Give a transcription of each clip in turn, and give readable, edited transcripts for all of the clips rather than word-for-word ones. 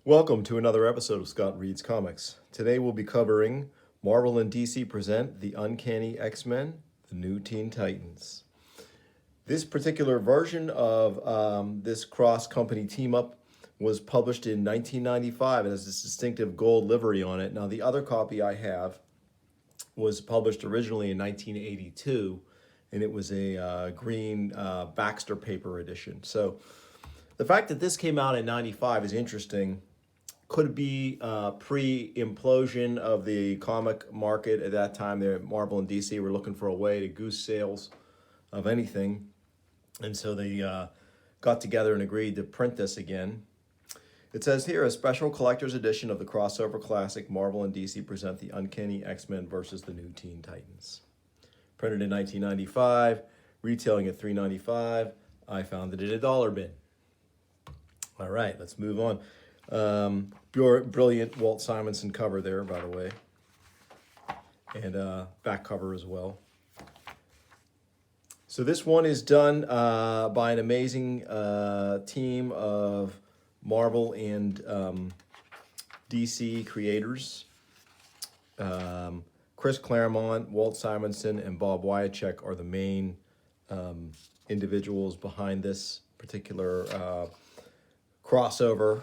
Welcome to another episode of Scott Reads Comics. Today we'll be covering Marvel and DC present The Uncanny X-Men, The New Teen Titans. This particular version of this cross-company team-up was published in 1995 and has this distinctive gold livery on it. Now, the other copy I have was published originally in 1982, and it was a green Baxter paper edition. So the fact that this came out in 95 is interesting. Could be pre-implosion of the comic market at that time. Marvel and DC were looking for a way to goose sales of anything. And so they got together and agreed to print this again. It says here, a special collector's edition of the crossover classic, Marvel and DC present The Uncanny X-Men versus the New Teen Titans. Printed in 1995, retailing at $3.95. I found it at a dollar bin. All right, let's move on. Brilliant Walt Simonson cover there, by the way, and back cover as well. So this one is done by an amazing team of Marvel and DC creators. Chris Claremont, Walt Simonson, and Bob Wiacek are the main individuals behind this particular crossover.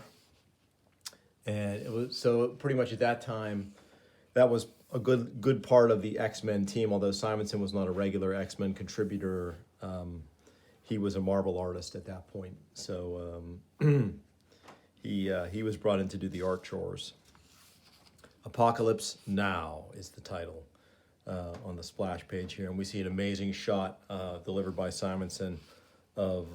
And it was so pretty much at that time, that was a good part of the X-Men team. Although Simonson was not a regular X-Men contributor, he was a Marvel artist at that point. So he was brought in to do the art chores. Apocalypse Now is the title on the splash page here, and we see an amazing shot delivered by Simonson of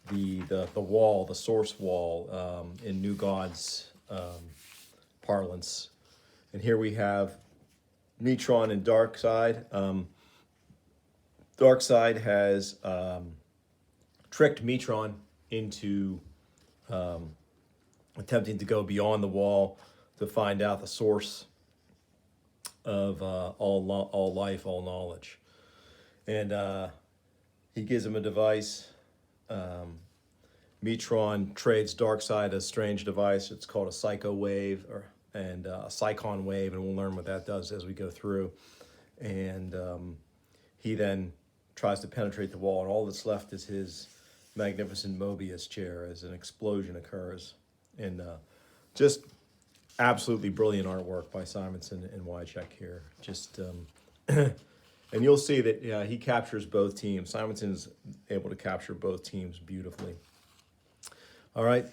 the wall, the source wall, in New Gods parlance. And here we have Metron and Darkseid. Darkseid has tricked Metron into attempting to go beyond the wall to find out the source of all life, all knowledge. And he gives him a device. Metron trades Darkseid a strange device. It's called a Psycho Wave and a Psychon Wave, and we'll learn what that does as we go through. And he then tries to penetrate the wall, and all that's left is his magnificent Mobius chair as an explosion occurs. And just absolutely brilliant artwork by Simonson and Wiacek here. Just and you'll see that he captures both teams. Simonson's able to capture both teams beautifully. All right,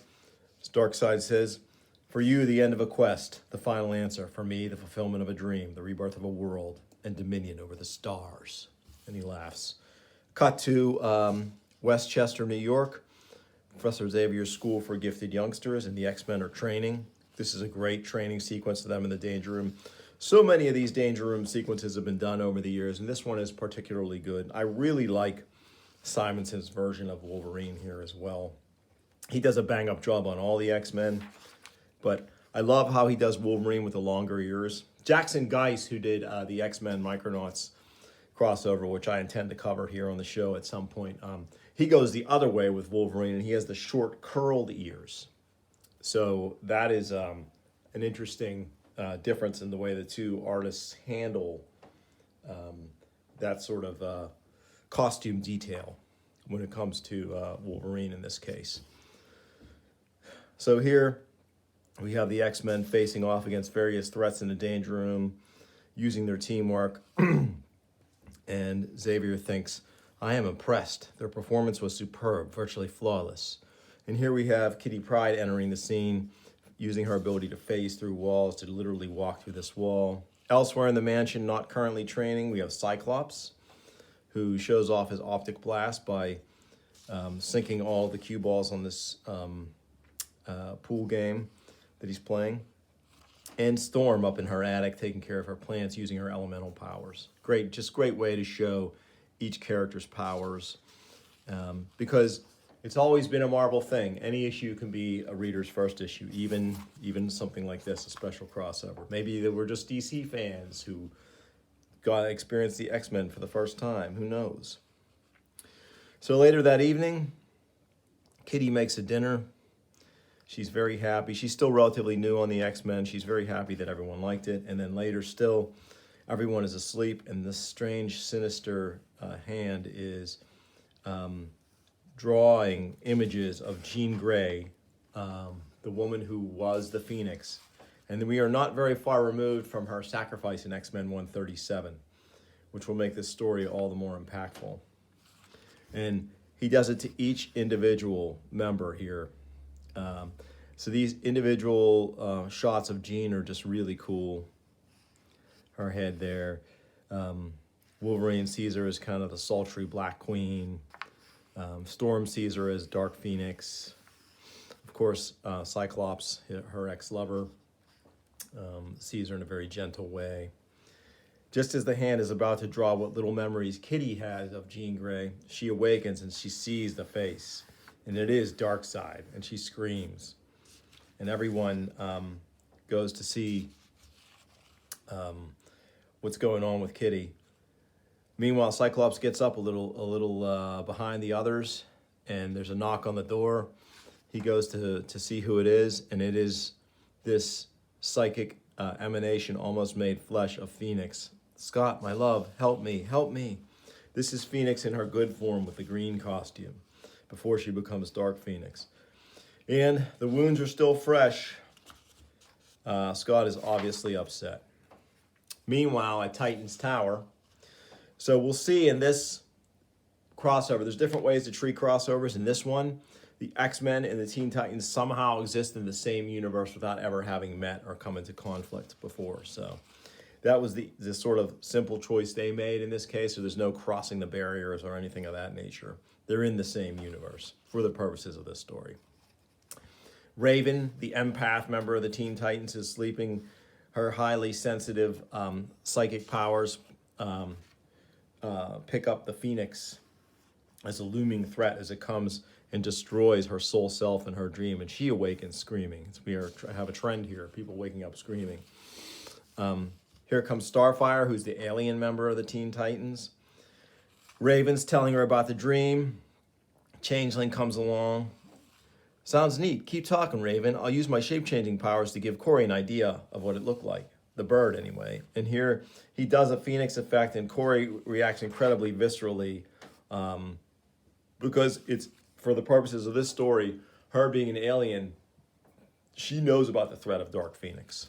as Darkseid says, for you, the end of a quest, the final answer. For me, the fulfillment of a dream, the rebirth of a world, and dominion over the stars. And he laughs. Cut to Westchester, New York. Professor Xavier's School for Gifted Youngsters, and the X-Men are training. This is a great training sequence of them in the Danger Room. So many of these Danger Room sequences have been done over the years, and this one is particularly good. I really like Simonson's version of Wolverine here as well. He does a bang-up job on all the X-Men, but I love how he does Wolverine with the longer ears. Jackson Guice, who did the X-Men Micronauts crossover, which I intend to cover here on the show at some point, he goes the other way with Wolverine, and he has the short, curled ears. So that is an interesting difference in the way the two artists handle that sort of costume detail when it comes to Wolverine in this case. So here we have the X-Men facing off against various threats in the Danger Room, using their teamwork. And Xavier thinks, I am impressed. Their performance was superb, virtually flawless. And here we have Kitty Pryde entering the scene, using her ability to phase through walls to literally walk through this wall. Elsewhere in the mansion, not currently training, we have Cyclops, who shows off his optic blast by sinking all the cue balls on this pool game that he's playing. And Storm up in her attic taking care of her plants using her elemental powers. Great way to show each character's powers. Because it's always been a Marvel thing. Any issue can be a reader's first issue, even something like this, a special crossover. Maybe they were just DC fans who got to experience the X-Men for the first time. Who knows? So later that evening, Kitty makes a dinner. She's very happy. She's still relatively new on the X-Men. She's very happy that everyone liked it. And then later still, everyone is asleep, and this strange, sinister hand is drawing images of Jean Grey, the woman who was the Phoenix. And we are not very far removed from her sacrifice in X-Men 137, which will make this story all the more impactful. And he does it to each individual member here. So these individual shots of Jean are just really cool. Her head there. Wolverine sees her as kind of the sultry Black Queen. Storm sees her as Dark Phoenix. Of course, Cyclops, her ex-lover, sees her in a very gentle way. Just as the hand is about to draw what little memories Kitty has of Jean Grey, she awakens and she sees the face. And it is Darkseid, and she screams. And everyone goes to see what's going on with Kitty. Meanwhile, Cyclops gets up a little behind the others, and there's a knock on the door. He goes to see who it is, and it is this psychic emanation, almost made flesh, of Phoenix. Scott, my love, help me, help me. This is Phoenix in her good form with the green costume before she becomes Dark Phoenix. And the wounds are still fresh. Scott is obviously upset. Meanwhile, at Titan's Tower, so we'll see in this crossover, there's different ways to treat crossovers. In this one, the X-Men and the Teen Titans somehow exist in the same universe without ever having met or come into conflict before. So that was the sort of simple choice they made in this case. So there's no crossing the barriers or anything of that nature. They're in the same universe for the purposes of this story. Raven, the empath member of the Teen Titans, is sleeping. Her highly sensitive psychic powers pick up the Phoenix as a looming threat as it comes and destroys her soul self in her dream, and she awakens screaming. We have a trend here, people waking up screaming. Here comes Starfire, who's the alien member of the Teen Titans. Raven's telling her about the dream. Changeling comes along. Sounds neat. Keep talking, Raven. I'll use my shape-changing powers to give Corey an idea of what it looked like. The bird, anyway. And here he does a Phoenix effect, and Corey reacts incredibly viscerally because it's, for the purposes of this story, her being an alien, she knows about the threat of Dark Phoenix.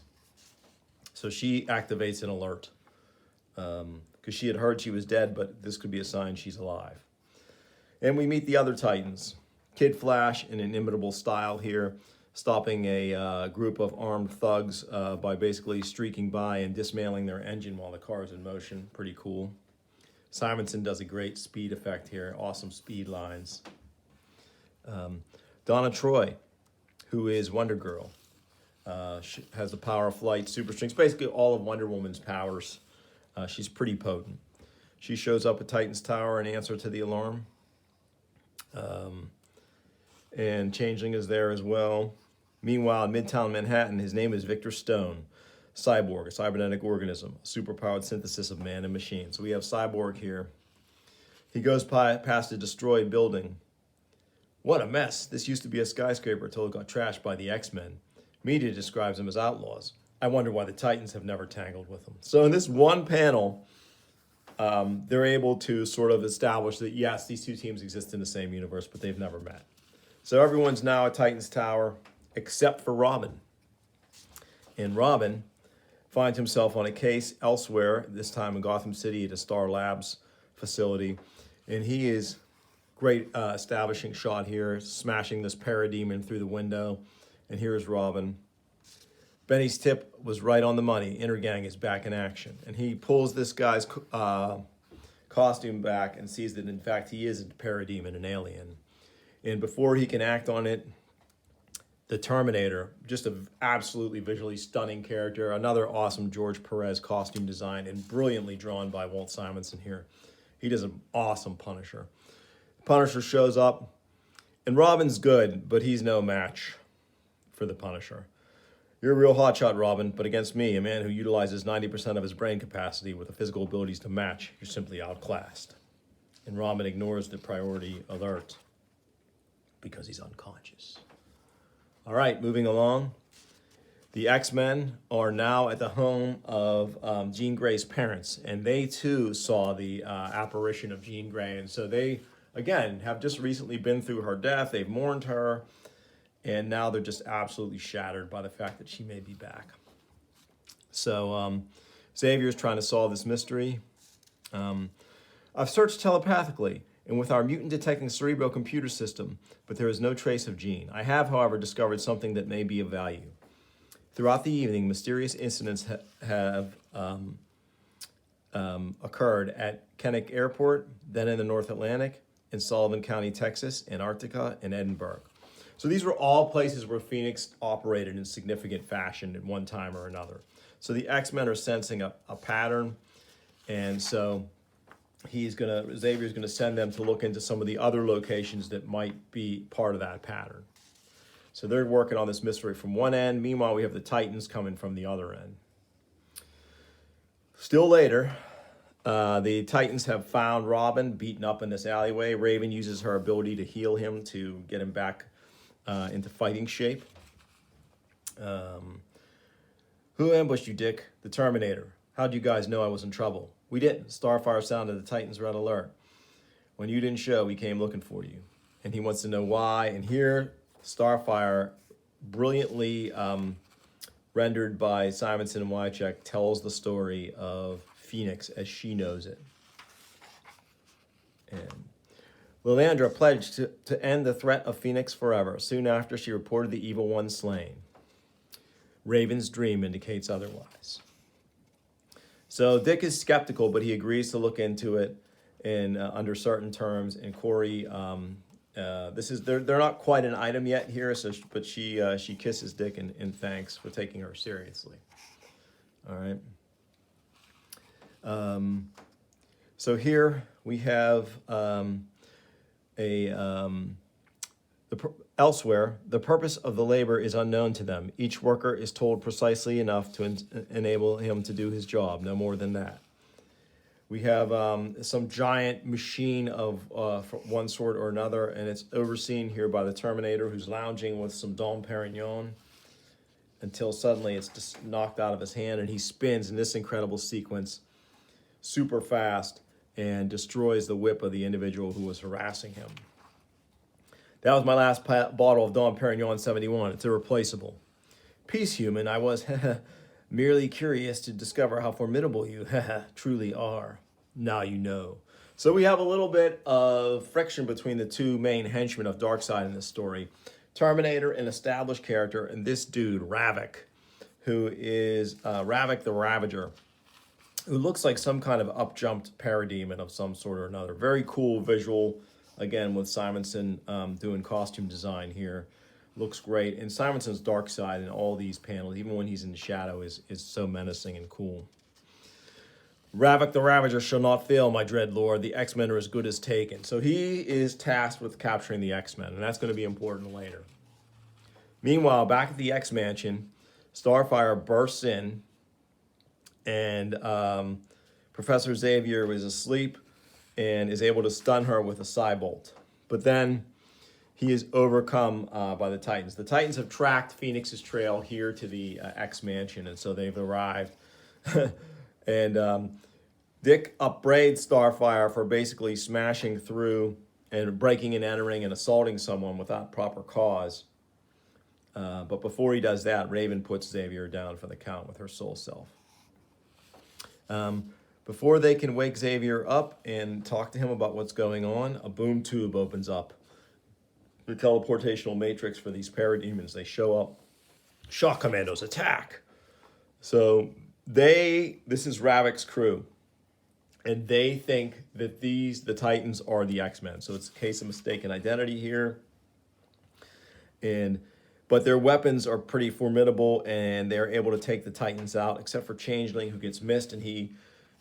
So she activates an alert because she had heard she was dead, but this could be a sign she's alive. And we meet the other Titans. Kid Flash in inimitable style here, stopping a group of armed thugs by basically streaking by and dismantling their engine while the car is in motion. Pretty cool. Simonson does a great speed effect here. Awesome speed lines. Donna Troy, who is Wonder Girl. She has the power of flight, super strength, basically all of Wonder Woman's powers. She's pretty potent. She shows up at Titan's Tower in answer to the alarm. And Changeling is there as well. Meanwhile, in Midtown Manhattan, his name is Victor Stone. Cyborg, a cybernetic organism, a superpowered synthesis of man and machine. So we have Cyborg here. He goes past a destroyed building. What a mess. This used to be a skyscraper until it got trashed by the X-Men. Media describes them as outlaws. I wonder why the Titans have never tangled with them. So in this one panel, they're able to sort of establish that, yes, these two teams exist in the same universe, but they've never met. So everyone's now at Titan's Tower, except for Robin. And Robin finds himself on a case elsewhere, this time in Gotham City at a Star Labs facility. And he is great establishing shot here, smashing this parademon through the window. And here's Robin. Benny's tip was right on the money. Intergang is back in action. And he pulls this guy's costume back and sees that, in fact, he is a parademon, an alien. And before he can act on it, the Terminator, just an absolutely visually stunning character, another awesome George Perez costume design, and brilliantly drawn by Walt Simonson here. He does an awesome Punisher. Punisher shows up, and Robin's good, but he's no match for the Punisher. You're a real hotshot, Robin, but against me, a man who utilizes 90% of his brain capacity with the physical abilities to match, you're simply outclassed. And Robin ignores the priority alert because he's unconscious. All right, moving along. The X-Men are now at the home of Jean Grey's parents, and they too saw the apparition of Jean Grey. And so they, again, have just recently been through her death. They've mourned her, and now they're just absolutely shattered by the fact that she may be back. So Xavier's trying to solve this mystery. I've searched telepathically and with our mutant detecting cerebral computer system, but there is no trace of Jean. I have, however, discovered something that may be of value. Throughout the evening, mysterious incidents have occurred at Kenneck Airport, then in the North Atlantic, in Sullivan County, Texas, Antarctica, and Edinburgh. So these were all places where Phoenix operated in significant fashion at one time or another. So the X-Men are sensing a pattern, and so Xavier's gonna send them to look into some of the other locations that might be part of that pattern. So they're working on this mystery from one end. Meanwhile, we have the Titans coming from the other end. Still later, the Titans have found Robin beaten up in this alleyway. Raven uses her ability to heal him to get him back into fighting shape. Who ambushed you, Dick? The Terminator. How'd you guys know I was in trouble? We didn't. Starfire sounded the Titans red alert. When you didn't show, we came looking for you. And he wants to know why. And here, Starfire, brilliantly rendered by Simonson and Wycheck, tells the story of Phoenix as she knows it. And Lilandra pledged to end the threat of Phoenix forever. Soon after, she reported the evil one slain. Raven's dream indicates otherwise. So Dick is skeptical, but he agrees to look into it in under certain terms. And Corey, they're not quite an item yet here, but she kisses Dick in thanks for taking her seriously. All right. So here we have elsewhere, the purpose of the labor is unknown to them. Each worker is told precisely enough to enable him to do his job, no more than that. We have some giant machine of one sort or another, and it's overseen here by the Terminator, who's lounging with some Dom Perignon until suddenly it's just knocked out of his hand, and he spins in this incredible sequence super fast and destroys the whip of the individual who was harassing him. That was my last bottle of Dom Perignon 71. It's irreplaceable. Peace, human. I was merely curious to discover how formidable you truly are. Now you know. So we have a little bit of friction between the two main henchmen of Darkseid in this story. Terminator, an established character, and this dude, Ravik, who is Ravik the Ravager, who looks like some kind of upjumped parademon of some sort or another. Very cool visual. Again, with Simonson doing costume design here. Looks great. And Simonson's Darkseid in all these panels, even when he's in the shadow, is so menacing and cool. Ravik the Ravager shall not fail, my dread lord. The X-Men are as good as taken. So he is tasked with capturing the X-Men, and that's going to be important later. Meanwhile, back at the X-Mansion, Starfire bursts in, and Professor Xavier is asleep and is able to stun her with a Psybolt. But then he is overcome by the Titans. The Titans have tracked Phoenix's trail here to the X-Mansion, and so they've arrived. And Dick upbraids Starfire for basically smashing through and breaking and entering and assaulting someone without proper cause. But before he does that, Raven puts Xavier down for the count with her soul self. Before they can wake Xavier up and talk to him about what's going on, a boom tube opens up. The teleportational matrix for these parademons. They show up. Shock Commandos, attack! So this is Ravik's crew. And they think that the Titans are the X-Men. So it's a case of mistaken identity here. But their weapons are pretty formidable, and they're able to take the Titans out, except for Changeling, who gets missed, and he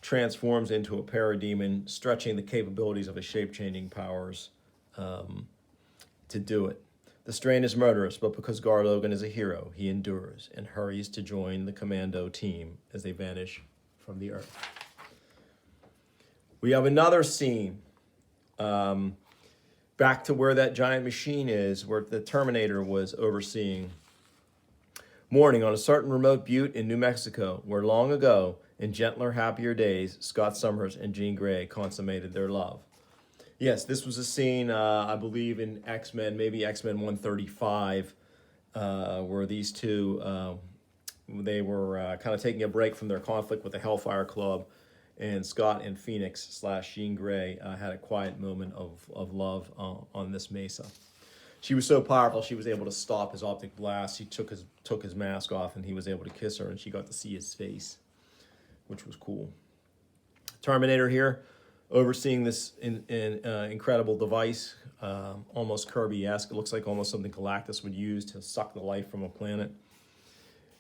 transforms into a parademon, stretching the capabilities of his shape-changing powers to do it. The strain is murderous, but because Gar Logan is a hero, he endures and hurries to join the commando team as they vanish from the Earth. We have another scene. back to where that giant machine is, where the Terminator was overseeing. Morning on a certain remote butte in New Mexico, where long ago, in gentler, happier days, Scott Summers and Jean Grey consummated their love. Yes, this was a scene, I believe, in X-Men, maybe X-Men 135, where these two, they were kind of taking a break from their conflict with the Hellfire Club, and Scott and Phoenix / Jean Grey had a quiet moment of love on this mesa. She was so powerful, she was able to stop his optic blast. He took his mask off, and he was able to kiss her, and she got to see his face, which was cool. Terminator here, overseeing this incredible device, almost Kirby-esque. It looks like almost something Galactus would use to suck the life from a planet.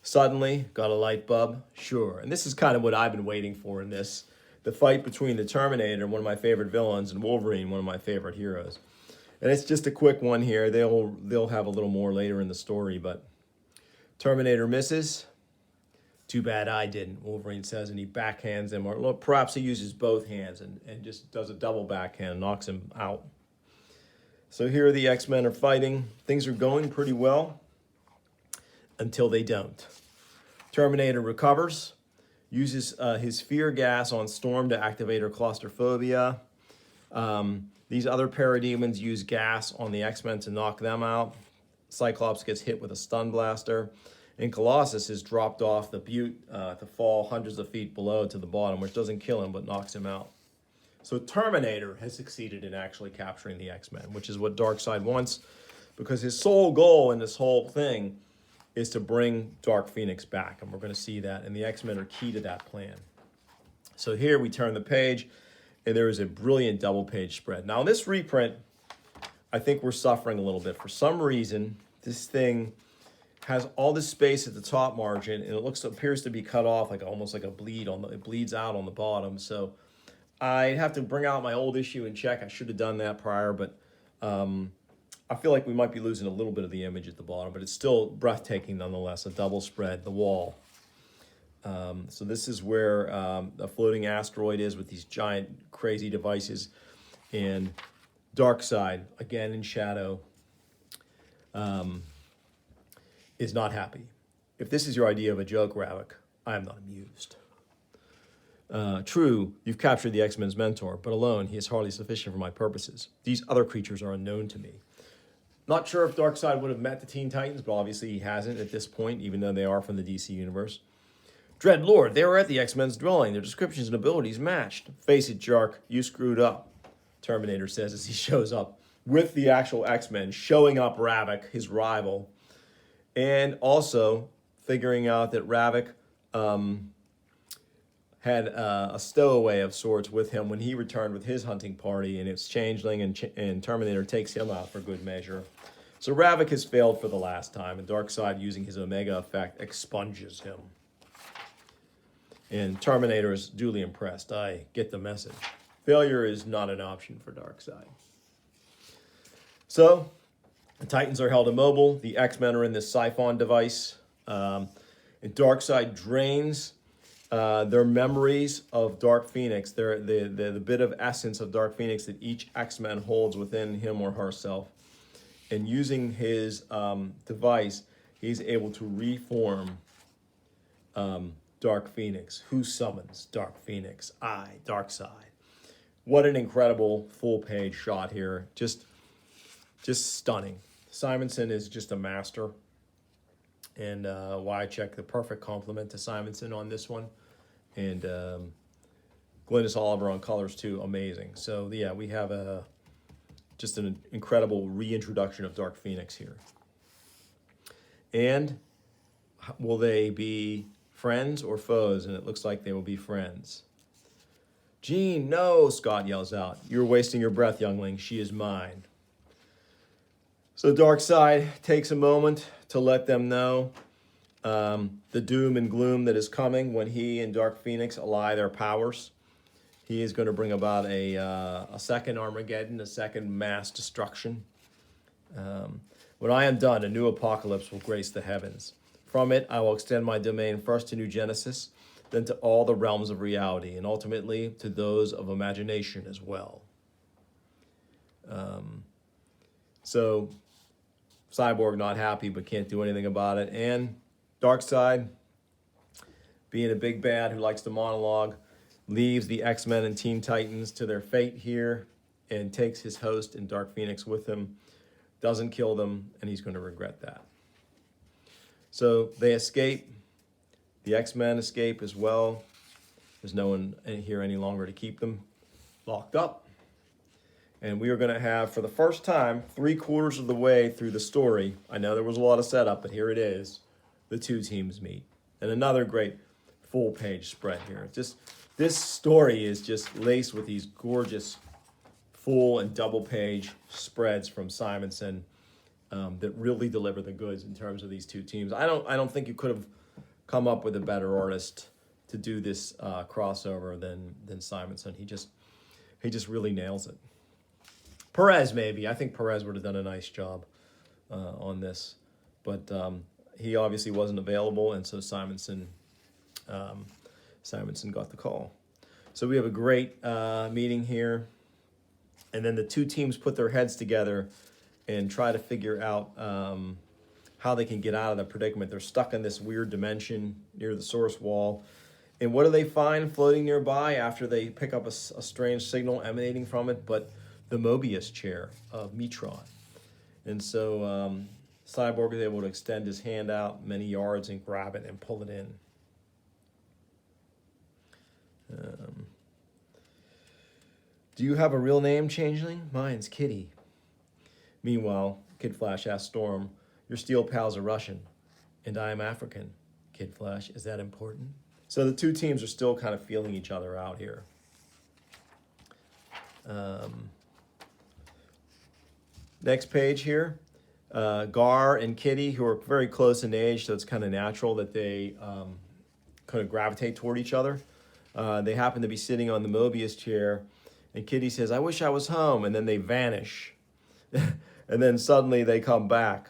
Suddenly, got a light bulb? Sure. And this is kind of what I've been waiting for in this. The fight between the Terminator, one of my favorite villains, and Wolverine, one of my favorite heroes. And it's just a quick one here. They'll have a little more later in the story, but Terminator misses. Too bad I didn't, Wolverine says, and he backhands him, or perhaps he uses both hands and just does a double backhand, knocks him out. So here the X-Men are fighting. Things are going pretty well until they don't. Terminator recovers, uses his fear gas on Storm to activate her claustrophobia. These other parademons use gas on the X-Men to knock them out. Cyclops gets hit with a stun blaster. And Colossus is dropped off the butte to fall hundreds of feet below to the bottom, which doesn't kill him but knocks him out. So Terminator has succeeded in actually capturing the X-Men, which is what Darkseid wants, because his sole goal in this whole thing is to bring Dark Phoenix back, and we're going to see that, and the X-Men are key to that plan. So here we turn the page, and there is a brilliant double-page spread. Now, in this reprint, I think we're suffering a little bit. For some reason, this thing has all this space at the top margin, and it appears to be cut off, like almost like a bleed it bleeds out on the bottom. So I have to bring out my old issue and check. I should have done that prior, but I feel like we might be losing a little bit of the image at the bottom, but it's still breathtaking nonetheless. A double spread, the wall. So this is where a floating asteroid is with these giant, crazy devices, and Darkseid, again in shadow, is not happy. If this is your idea of a joke, Ravik, I am not amused. True, you've captured the X-Men's mentor, but alone he is hardly sufficient for my purposes. These other creatures are unknown to me. Not sure if Darkseid would have met the Teen Titans, but obviously he hasn't at this point, even though they are from the DC universe. Dread Lord, they were at the X-Men's dwelling. Their descriptions and abilities matched. Face it, Jark, you screwed up, Terminator says as he shows up with the actual X-Men, showing up Ravik, his rival, and also figuring out that Ravik had a stowaway of sorts with him when he returned with his hunting party, and it's Changeling, and Terminator takes him out for good measure. So Ravik has failed for the last time, and Darkseid, using his Omega effect, expunges him. And Terminator is duly impressed. I get the message. Failure is not an option for Darkseid. So the Titans are held immobile. The X-Men are in this siphon device. And Darkseid drains their memories of Dark Phoenix, the bit of essence of Dark Phoenix that each X-Men holds within him or herself. And using his device, he's able to reform Dark Phoenix. Who summons Dark Phoenix? I, Darkseid. What an incredible full-page shot here. Just stunning. Simonson is just a master. And Wycheck, the perfect compliment to Simonson on this one. And Glynis Oliver on colors too, amazing. So yeah, we have just an incredible reintroduction of Dark Phoenix here. And will they be friends or foes? And it looks like they will be friends. Jean, no, Scott yells out. You're wasting your breath, youngling. She is mine. So Darkseid takes a moment to let them know the doom and gloom that is coming when he and Dark Phoenix ally their powers. He is going to bring about a second Armageddon, a second mass destruction. When I am done, a new apocalypse will grace the heavens. From it, I will extend my domain first to New Genesis, then to all the realms of reality, and ultimately to those of imagination as well. So Cyborg not happy but can't do anything about it. And Darkseid, being a big bad who likes to monologue, leaves the X-Men and Teen Titans to their fate here and takes his host and Dark Phoenix with him. Doesn't kill them, and he's going to regret that. So they escape. The X-Men escape as well. There's no one here any longer to keep them locked up. And we are going to have, for the first time, 3/4 of the way through the story, I know there was a lot of setup, but here it is, the two teams meet. And another great full-page spread here. Just this story is just laced with these gorgeous full and double-page spreads from Simonson that really deliver the goods in terms of these two teams. I don't think you could have come up with a better artist to do this crossover than Simonson. He just really nails it. Perez, maybe. I think Perez would have done a nice job on this. But he obviously wasn't available, and so Simonson got the call. So we have a great meeting here. And then the two teams put their heads together and try to figure out how they can get out of the predicament. They're stuck in this weird dimension near the source wall. And what do they find floating nearby after they pick up a strange signal emanating from it? But the Mobius chair of Metron. And so Cyborg is able to extend his hand out many yards and grab it and pull it in. Do you have a real name, Changeling? Mine's Kitty. Meanwhile, Kid Flash asks Storm, your steel pal's a Russian, and I am African. Kid Flash, is that important? So the two teams are still kind of feeling each other out here. Next page here, Gar and Kitty, who are very close in age, so it's kind of natural that they kind of gravitate toward each other. They happen to be sitting on the Mobius chair, and Kitty says, I wish I was home, and then they vanish. And then suddenly they come back.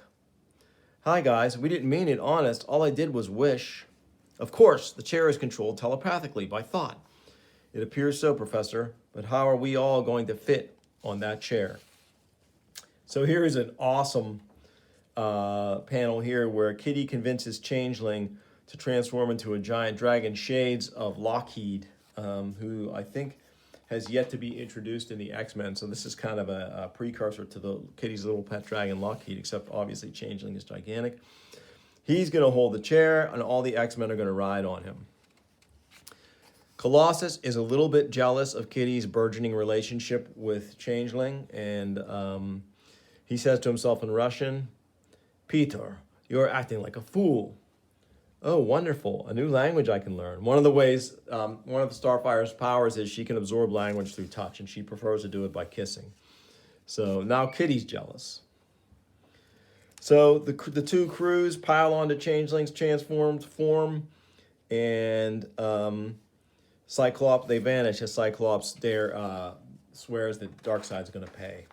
Hi guys, we didn't mean it, honest. All I did was wish. Of course, the chair is controlled telepathically by thought. It appears so, Professor, but how are we all going to fit on that chair? So here is an awesome panel here where Kitty convinces Changeling to transform into a giant dragon, shades of Lockheed, who I think has yet to be introduced in the X-Men. So this is kind of a precursor to the Kitty's little pet dragon, Lockheed, except obviously Changeling is gigantic. He's going to hold the chair, and all the X-Men are going to ride on him. Colossus is a little bit jealous of Kitty's burgeoning relationship with Changeling, and he says to himself in Russian, Peter, you're acting like a fool. Oh, wonderful. A new language I can learn. One of the ways, one of the Starfire's powers is she can absorb language through touch, and she prefers to do it by kissing. So now Kitty's jealous. So the two crews pile onto Changeling's transformed form, and Cyclops, they vanish as Cyclops swears that Darkseid's going to pay.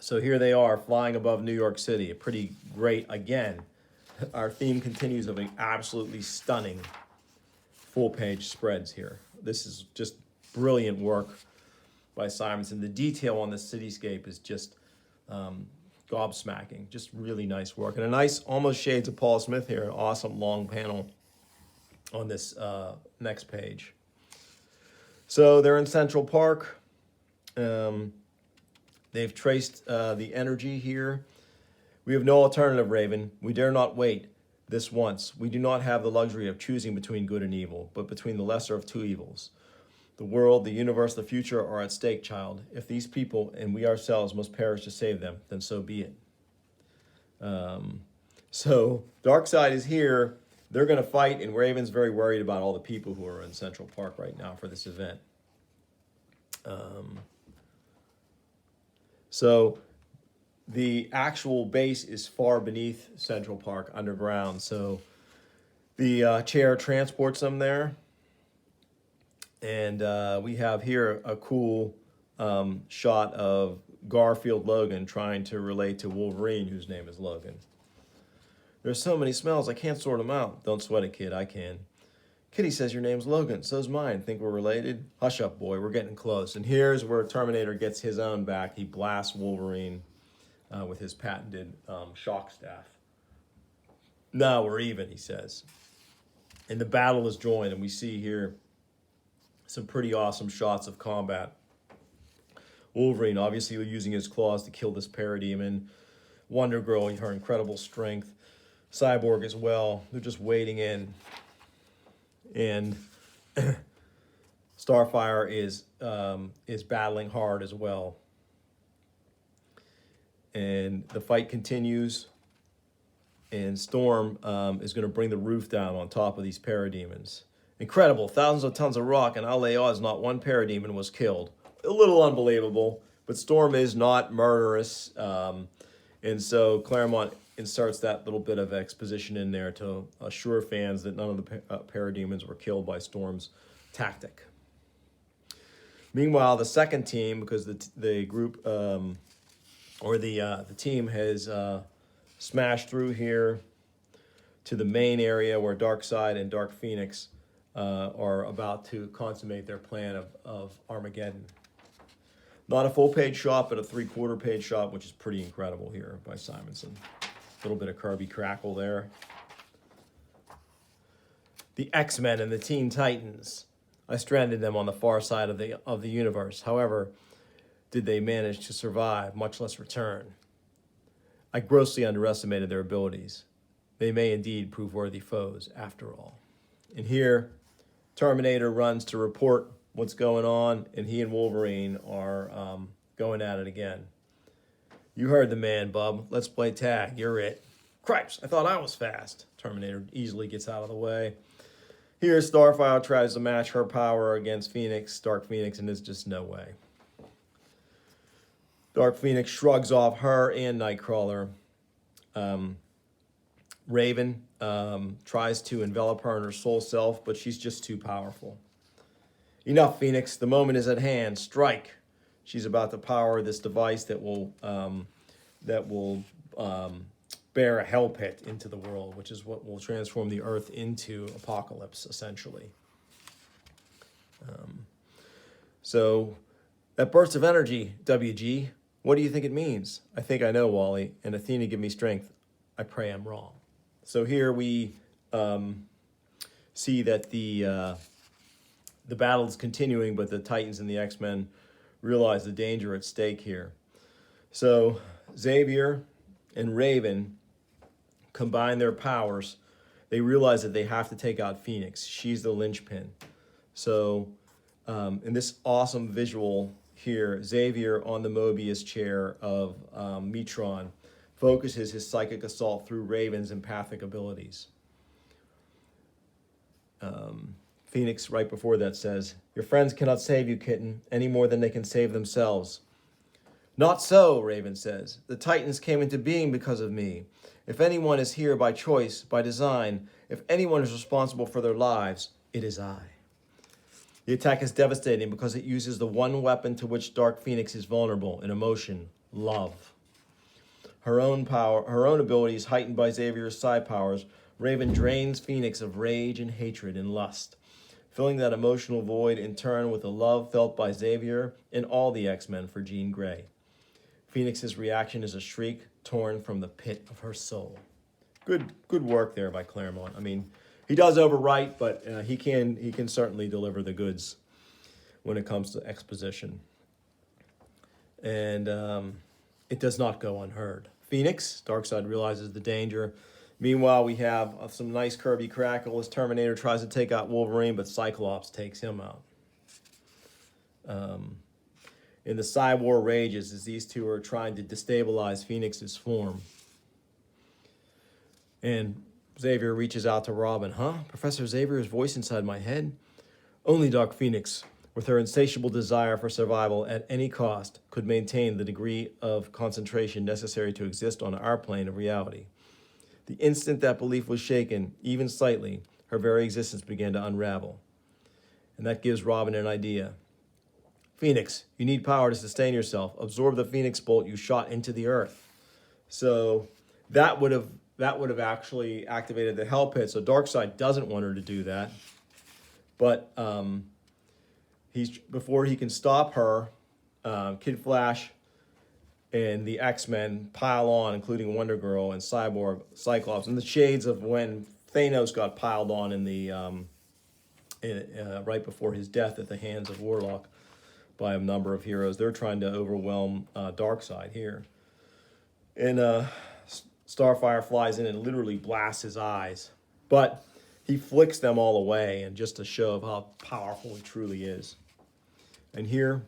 So here they are flying above New York City. A pretty great, again, our theme continues of an absolutely stunning full-page spreads here. This is just brilliant work by Simonson. The detail on the cityscape is just gobsmacking. Just really nice work. And a nice, almost shades of Paul Smith here, an awesome long panel on this next page. So they're in Central Park. They've traced the energy here. We have no alternative, Raven. We dare not wait this once. We do not have the luxury of choosing between good and evil, but between the lesser of two evils. The world, the universe, the future are at stake, child. If these people and we ourselves must perish to save them, then so be it. So Darkseid is here. They're going to fight, and Raven's very worried about all the people who are in Central Park right now for this event. So the actual base is far beneath Central Park, underground. So the chair transports them there. And we have here a cool shot of Garfield Logan trying to relate to Wolverine, whose name is Logan. There's so many smells, I can't sort them out. Don't sweat it, kid, I can. Kitty says your name's Logan, so's mine. Think we're related? Hush up, boy, we're getting close. And here's where Terminator gets his own back. He blasts Wolverine with his patented shock staff. Now we're even, he says. And the battle is joined, and we see here some pretty awesome shots of combat. Wolverine obviously using his claws to kill this parademon. Wonder Girl, her incredible strength. Cyborg as well. They're just wading in. And Starfire is battling hard as well. And the fight continues. And Storm is going to bring the roof down on top of these parademons. Incredible. Thousands of tons of rock, and I'll lay odds not one parademon was killed. A little unbelievable, but Storm is not murderous. And so Claremont inserts that little bit of exposition in there to assure fans that none of the parademons were killed by Storm's tactic. Meanwhile, the second team, because the group or the team has smashed through here to the main area where Darkseid and Dark Phoenix are about to consummate their plan of Armageddon. Not a full-page shot, but a three-quarter-page shot, which is pretty incredible here by Simonson. A little bit of Kirby crackle there. The X-Men and the Teen Titans. I stranded them on the far side of the universe. However, did they manage to survive, much less return? I grossly underestimated their abilities. They may indeed prove worthy foes, after all. And here, Terminator runs to report what's going on, and he and Wolverine are going at it again. You heard the man, bub. Let's play tag. You're it. Cripes, I thought I was fast. Terminator easily gets out of the way. Here, Starfire tries to match her power against Phoenix, Dark Phoenix, and there's just no way. Dark Phoenix shrugs off her and Nightcrawler. Raven tries to envelop her in her soul self, but she's just too powerful. Enough, Phoenix. The moment is at hand. Strike. She's about to power this device that will bear a hell pit into the world, which is what will transform the Earth into Apocalypse, essentially. So that burst of energy, WG, what do you think it means? I think I know, Wally. And Athena, give me strength. I pray I'm wrong. So here we see that the battle is continuing, but the Titans and the X-Men realize the danger at stake here. So Xavier and Raven combine their powers. They realize that they have to take out Phoenix. She's the linchpin. So in this awesome visual here, Xavier on the Mobius chair of Metron focuses his psychic assault through Raven's empathic abilities. Phoenix, right before that, says, "Your friends cannot save you, kitten, any more than they can save themselves." "Not so," Raven says. "The Titans came into being because of me. If anyone is here by choice, by design, if anyone is responsible for their lives, it is I." The attack is devastating because it uses the one weapon to which Dark Phoenix is vulnerable, an emotion, love. Her own power, her own abilities heightened by Xavier's psi powers, Raven drains Phoenix of rage and hatred and lust, filling that emotional void in turn with the love felt by Xavier and all the X-Men for Jean Grey. Phoenix's reaction is a shriek torn from the pit of her soul. Good work there by Claremont. I mean, he does overwrite, but he can certainly deliver the goods when it comes to exposition. And it does not go unheard. Phoenix, Darkseid realizes the danger. Meanwhile, we have some nice Kirby crackle as Terminator tries to take out Wolverine, but Cyclops takes him out. And the Cyborg rages as these two are trying to destabilize Phoenix's form. And Xavier reaches out to Robin. "Huh? Professor Xavier's voice inside my head?" Only Dark Phoenix, with her insatiable desire for survival at any cost, could maintain the degree of concentration necessary to exist on our plane of reality. The instant that belief was shaken, even slightly, her very existence began to unravel. And that gives Robin an idea. "Phoenix, you need power to sustain yourself. Absorb the Phoenix bolt you shot into the Earth." So that would have actually activated the Hell Pit. So Darkseid doesn't want her to do that. But before he can stop her, Kid Flash and the X-Men pile on, including Wonder Girl and Cyborg, Cyclops, and the shades of when Thanos got piled on in the right before his death at the hands of Warlock by a number of heroes. They're trying to overwhelm Darkseid here. And Starfire flies in and literally blasts his eyes. But he flicks them all away, and just to show how powerful he truly is. And here,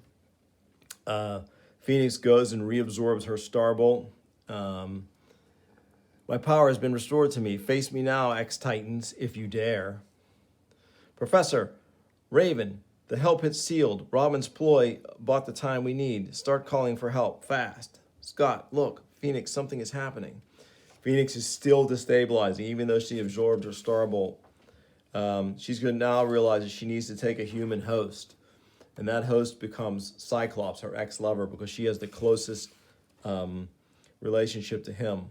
Phoenix goes and reabsorbs her Starbolt. My power has been restored to me. Face me now, ex-Titans, if you dare. Professor, Raven, the hell pit's sealed. Robin's ploy bought the time we need. Start calling for help, fast. Scott, look, Phoenix, something is happening. Phoenix is still destabilizing, even though she absorbed her Starbolt. She's going to now realize that she needs to take a human host. And that host becomes Cyclops, her ex-lover, because she has the closest relationship to him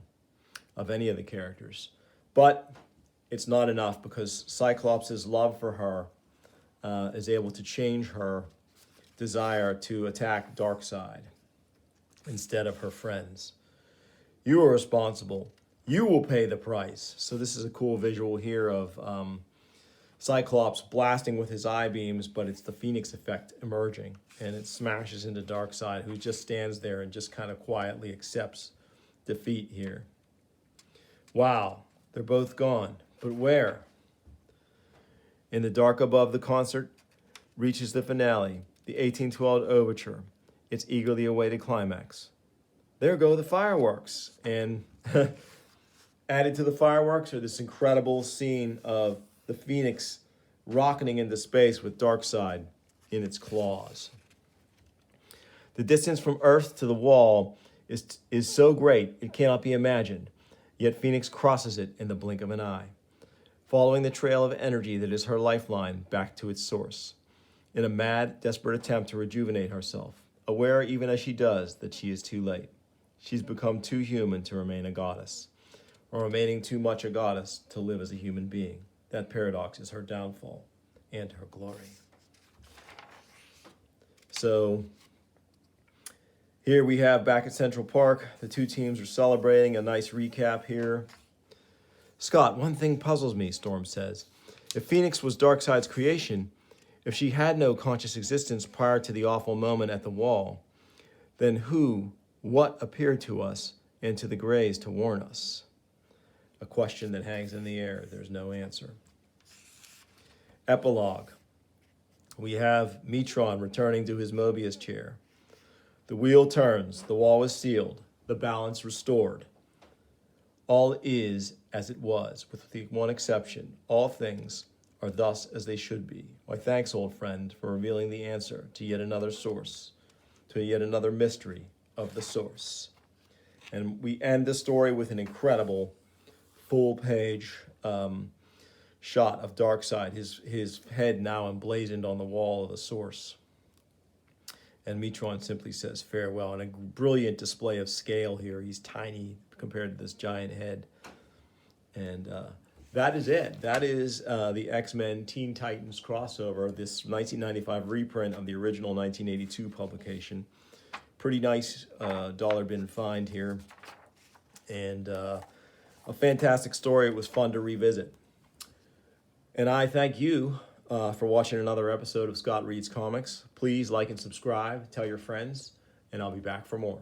of any of the characters. But it's not enough, because Cyclops' love for her is able to change her desire to attack Darkseid instead of her friends. You are responsible. You will pay the price. So this is a cool visual here of Cyclops blasting with his eye beams, but it's the Phoenix effect emerging, and it smashes into Darkseid, who just stands there and just kind of quietly accepts defeat here. Wow, they're both gone, but where? In the dark above, the concert reaches the finale, the 1812 overture, its eagerly awaited climax. There go the fireworks, and added to the fireworks are this incredible scene of the Phoenix rocketing into space with Darkseid in its claws. The distance from Earth to the wall is so great it cannot be imagined, yet Phoenix crosses it in the blink of an eye, following the trail of energy that is her lifeline back to its source, in a mad, desperate attempt to rejuvenate herself, aware even as she does that she is too late. She's become too human to remain a goddess, or remaining too much a goddess to live as a human being. That paradox is her downfall and her glory. So here we have back at Central Park, the two teams are celebrating. A nice recap here. Scott, one thing puzzles me, Storm says. If Phoenix was Darkseid's creation, if she had no conscious existence prior to the awful moment at the wall, then what appeared to us and to the Greys to warn us? A question that hangs in the air. There's no answer. Epilogue. We have Metron returning to his Mobius chair. The wheel turns. The wall is sealed. The balance restored. All is as it was, with the one exception. All things are thus as they should be. Why, thanks, old friend, for revealing the answer to yet another source, to yet another mystery of the source. And we end the story with an incredible full-page shot of Darkseid, his head now emblazoned on the wall of the source. And Metron simply says farewell, and a brilliant display of scale here. He's tiny compared to this giant head. And that is it. That is the X-Men Teen Titans crossover, this 1995 reprint of the original 1982 publication. Pretty nice dollar bin find here. And a fantastic story. It was fun to revisit. And I thank you for watching another episode of Scott Reads Comics. Please like and subscribe, tell your friends, and I'll be back for more.